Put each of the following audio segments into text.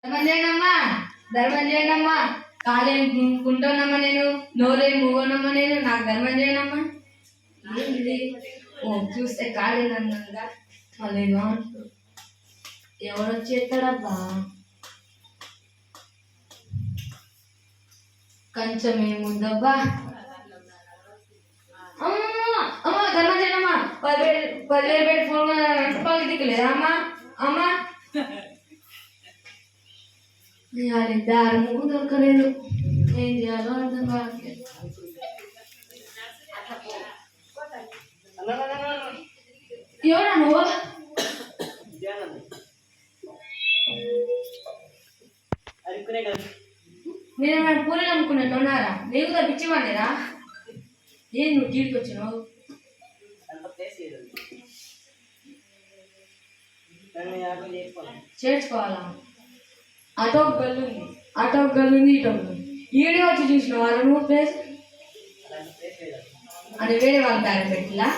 ధర్మం చేయండమ్మా, ధర్మం చేయండమ్మా. కాలేం కుంటున్నామ్మా, నేను నోరేం మూగనమ్మా, నేను నాకు ధర్మం చేయనమ్మా. ఏంటిది? ఓ చూస్తే కాలేదన్నదా మళ్ళీ ఎవరొచ్చేస్తాడబ్బా. కొంచెం ఏముందబ్బా. అమ్మా ధర్మం చేయనమ్మా, 10,000 పెట్టి ఫోన్ రూపాయలు దిక్కులేదా అమ్మా? అమ్మా దారి ముగ్గు దొరకలేదు, ఏం చేయాలో అర్థం కావట్లేదు. ఎవరా నువ్వు? నేను పూరీలు అమ్ముకున్నట్టు ఉన్నారా? నీకు తప్పించేవాడిరా? ఏం నువ్వు టీవీకి వచ్చినావు? చేర్చుకోవాలా? అటో గల్లు ఉంది, అటో గల్లు ఉంది, ఇటో ఈడే వచ్చి చూసిన వాళ్ళు నువ్వు ప్లేస్ అంటే వేరే వాళ్ళ దారి పెట్టిలా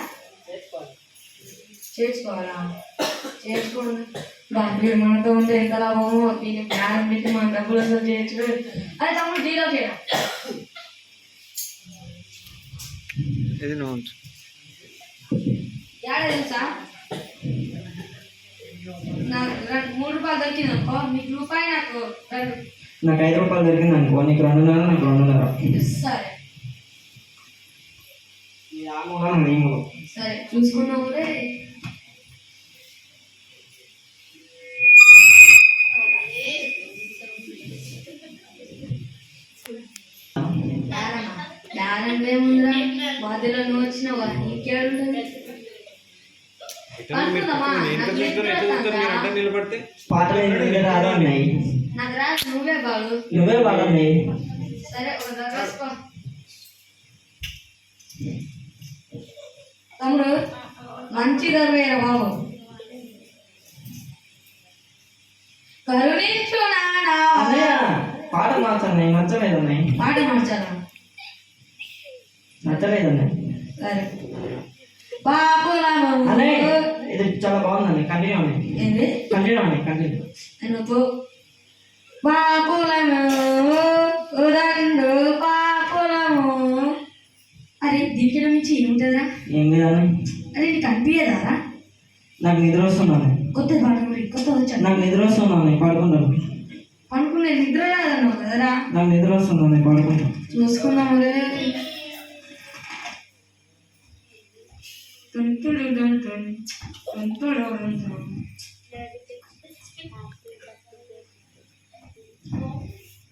చేర్చుకోవాలా? చేర్చుకోండి బాబు, మనతో ఉంటే ఎంత లాభమో. దీన్ని ప్లాన్ పెట్టి మన డబ్బులు అసలు చేయొచ్చు. అది తమ్ముడు జీరో చేయడం ఏడా తెలుసా? నాకు 3 రూపాయలు దొరికింది అనుకో, నీకు రూపాయి, నాకు 5 రూపాయలు దొరికింది అనుకో, నీకు 2.5, నాకు 2.5. సరే సరే చూసుకున్నావు. ఏముందిరా, మధ్యలో నువ్వు వచ్చినావు, నీకేడుంటుంది? నాకు రా, నువ్వే బాగు. సరే రాసుకో తమ్ముడు, మంచి గర్వేరా బాబు. కరుణించు నానా. పాట మార్చాలి, నచ్చలేదన్నాయి. పాట మార్చాలా? నచ్చలేదన్నాయి. సరే బాపులము. ఇది చాలా బాగుందండి, కంటిన్యూ అవ్వండి. ఏంది? కంటిన్యూ అవ్వండి, కంటిన్యూ. నువ్వు బాపులము ఉదండు పాపులము. అరే దీనికి మించి ఏముంటుందిరా? ఏం లేదని. అరే నీకు అనిపించదారా? నాకు నిద్ర వస్తున్నాను. కొత్త పాట కొత్త వచ్చాను. నాకు నిద్ర వస్తున్నాను, పడుకుంటాను. పడుకునే నిద్ర రాదన్నావు కదరా? నాకు నిద్ర వస్తున్నాను, పడుకుంటాను. చూసుకున్నాము.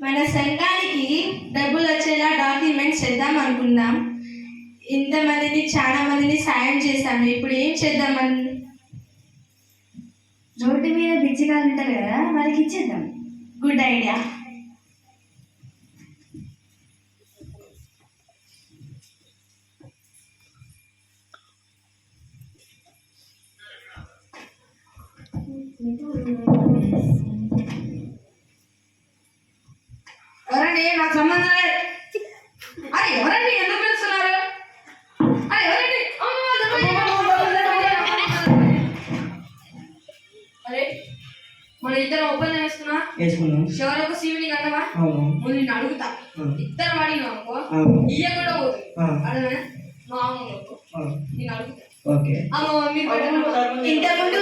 మన సంఘానికి డబ్బులు వచ్చేలా డాక్యుమెంట్స్ చేద్దాం అనుకుందాం. ఇంతమందిని చాలా మందిని సాయం చేశాము. ఇప్పుడు ఏం చేద్దామని? రోడ్డు మీద బిచ్చికాలు ఉంటారు కదా, వాళ్ళకి ఇచ్చేద్దాం. Good idea. ఎవరండి? నాకు సంబంధం లేదు. అరే ఎవరండి? ఎందుకు పిలుస్తున్నారు? అరే ఎవరండి? అరే మన ఇద్దరు ఒప్పందం వేసుకున్నా, శివరకు శివుని కట్టవా? ముందు నిన్ను అడుగుతా, ఇద్దరు అడిగినా అనుకో ఇయ్య కూడా పోతుంది. అదే మా అమ్మ నేను అడుగుతా. ఇంతకుముందు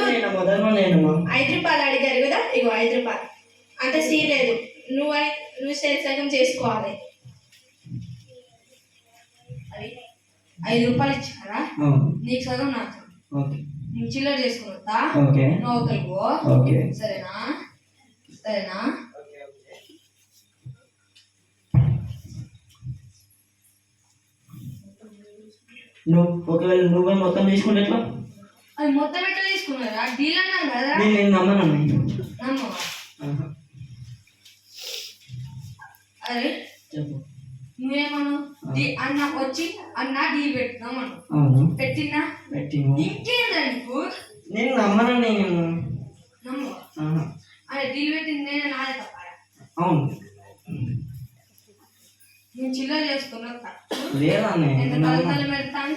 5 రూపాయలు అడిగారు కదా, ఇగో 5 రూపాయలు అంటే సీ లేదు. నువ్వు సగం చేసుకోవాలి. 5 రూపాయలు ఇచ్చారా? నీకు సగం, నాకు నువ్వు చిల్లర చేసుకున్నా, నువ్వు అవతలకు. సరేనా? సరేనా? ఒకవేళ నువ్వే మొత్తం తీసుకుంటే ఎట్లా? అది మొత్తం ఎట్లా తీసుకున్నారా? డీల్ అన్నాను కదా. నేను నమ్మను. అరే చెప్పు, నువ్వేమను? అన్న వచ్చి అన్న డీల్ పెట్టుకున్నామను. పెట్టినా? ఇంకేందా నీకు? నేను నమ్మను. నమ్ము. అరే డీల్ పెట్టింది నేను, నాదే తప్ప. అవును, నేను చిల్లర చేసుకున్నా. లేదన్నా పెడతాను.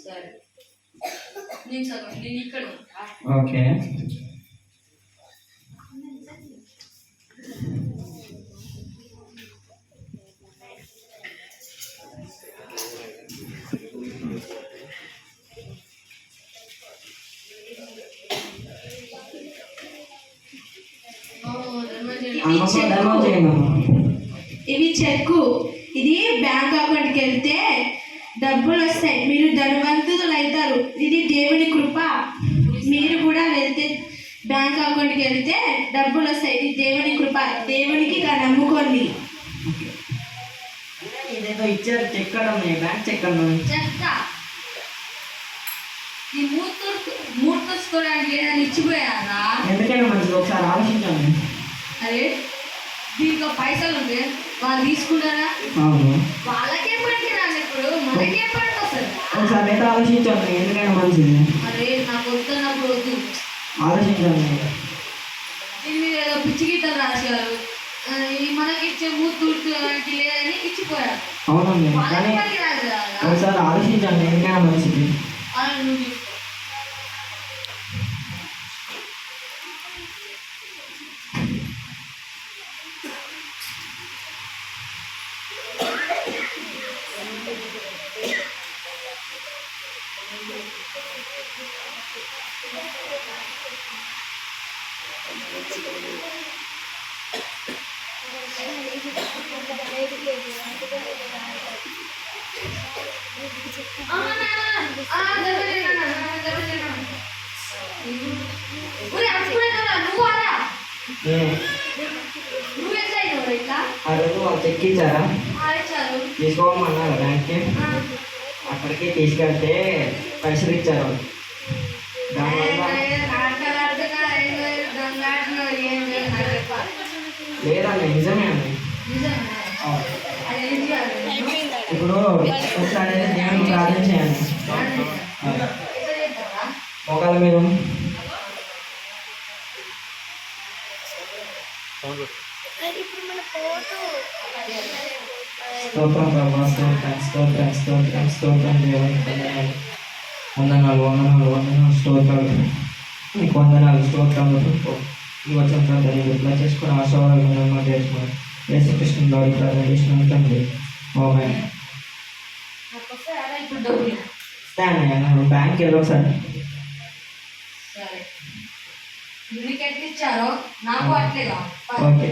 సరే నేను సగం నేను ఇక్కడ ఉంటా. ఓకే. ధర్మం చేయండి అమ్మా. ఇవి చెక్కు. ఇది బ్యాంక్ అకౌంట్కి వెళ్తే డబ్బులు వస్తాయి, మీరు ధనవంతులు అవుతారు. ఇది దేవుని కృప. మీరు కూడా వెళ్తే బ్యాంక్ అకౌంట్కి వెళ్తే డబ్బులు వస్తాయి. ఇది దేవుని కృప. దేవునికి ఇక నమ్ముకోండి. ఇదేదో ఇచ్చారు చెక్ అమ్మా, బ్యాంక్ చెక్ అమ్మా. చెప్తా. ఈ మూర్తోసుకోవడానికి ఏదైనా ఇచ్చిపోయారా? ఎందుకైనా మంచిది, ఒకసారి ఆలోచించండి. అరే దీంట్లో పైసలు ఉంటే వాళ్ళు తీసుకుంటారా? అవును. వాళ్ళకే పనికి రాదు, ఇప్పుడు మనకే పనికి వస్తుంది. ఒకసారి అయితే ఆలోచించండి, ఎందుకైనా మంచిది. అరే నాకు వస్తున్నప్పుడు వద్దు, ఆలోచించండి. దీని మీద ఏదో పిచ్చి గీతలు రాశారు. మనకి ఇచ్చే మూర్తుకి లేదని ఇచ్చిపోయారు. అవునండి, కానీ వాళ్ళకి పనికి రాదు కదా. ఒకసారి ఆలోచించండి, ఎందుకైనా మంచిది. అలా నువ్వు తీసుకో. ఆ రోజు వాళ్ళు చెక్ ఇచ్చారా? తీసుకోమన్నారు బ్యాంక్కి. అక్కడికి తీసుకెళ్తే పైసలు ఇచ్చారు. లేదండి, నిజమే అండి. ఇప్పుడు ఒకసారి దేవుని ప్రార్థన చేయండి. ఒకవేళ మీరు స్తోత్రం ప్రభా, స్తోత్రం దేవునికి వందనాలు వందనాలు వందనాలు స్తోత్రాలు నీకు వందనాలు స్తోత్రాలు. ఈ వచ్చిన ప్రాంతాన్ని ఇట్లా చేసుకుని ఆశీర్వాదాలు చేసుకుని యేసుకృష్ణ ద్వారా ప్రార్థన చేసిన తండ్రి. ఓకే బ్యాంక్ వెళ్ళి ఒకసారి. సరే మీకు ఎట్లా ఇచ్చారో నాకు అట్లేగా. ఓకే.